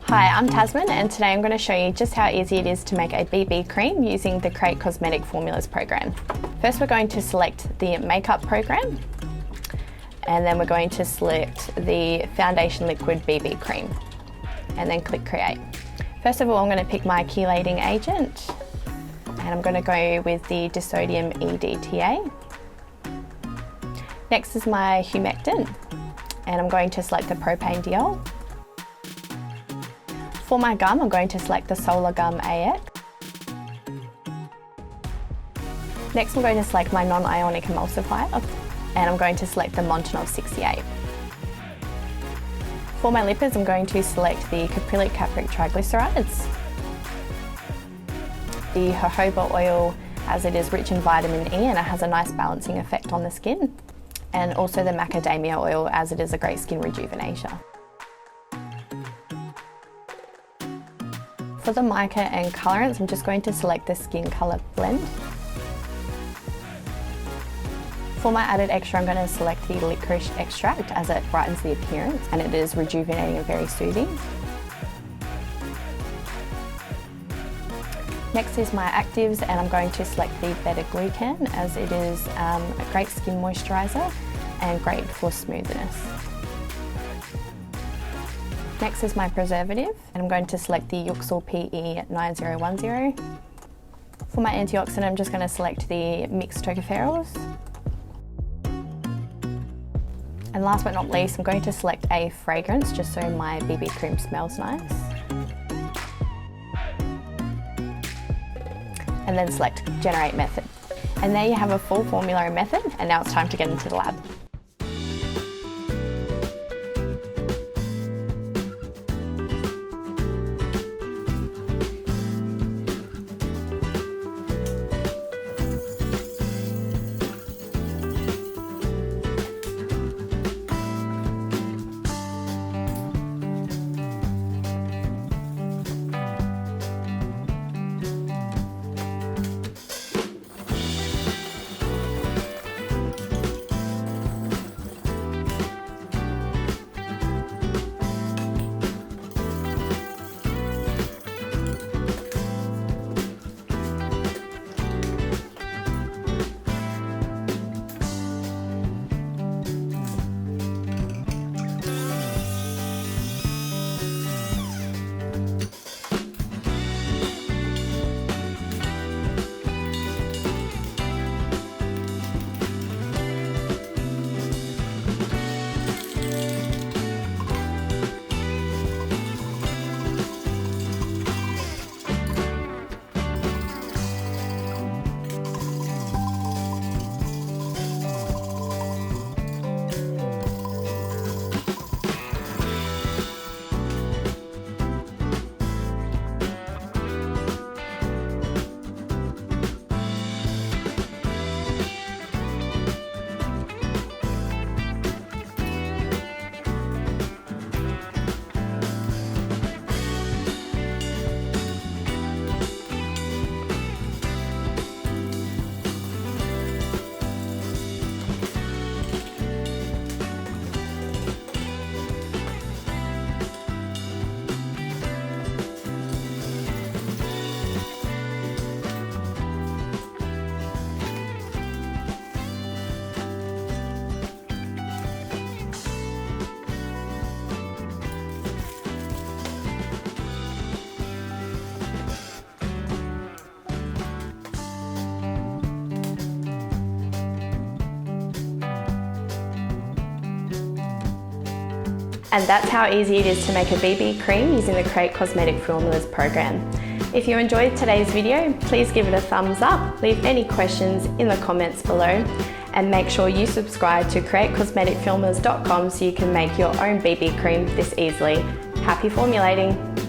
Hi, I'm Tasman and today I'm going to show you just how easy it is to make a BB cream using the Create Cosmetic Formulas program. First we're going to select the makeup program and then we're going to select the foundation liquid BB cream and then click create. First of all, I'm going to pick my chelating agent and I'm going to go with the disodium EDTA. Next is my humectant and I'm going to select the propane diol. For my gum, I'm going to select the Solar Gum AX. Next, I'm going to select my non-ionic emulsifier and I'm going to select the Montanov 68. For my lipids, I'm going to select the caprylic capric triglycerides, the jojoba oil as it is rich in vitamin E and it has a nice balancing effect on the skin, and also the macadamia oil as it is a great skin rejuvenator. For the mica and colorants, I'm just going to select the Skin Colour Blend. For my added extra, I'm going to select the licorice extract as it brightens the appearance and it is rejuvenating and very soothing. Next is my actives and I'm going to select the beta-glucan as it is a great skin moisturiser and great for smoothness. Next is my preservative and I'm going to select the Yuxil PE 9010. For my antioxidant, I'm just going to select the mixed tocopherols. And last but not least, I'm going to select a fragrance just so my BB cream smells nice. And then select generate method. And there you have a full formulary method, and now it's time to get into the lab. And that's how easy it is to make a BB cream using the Create Cosmetic Formulas program. If you enjoyed today's video, please give it a thumbs up, leave any questions in the comments below, and make sure you subscribe to createcosmeticformulas.com so you can make your own BB cream this easily. Happy formulating!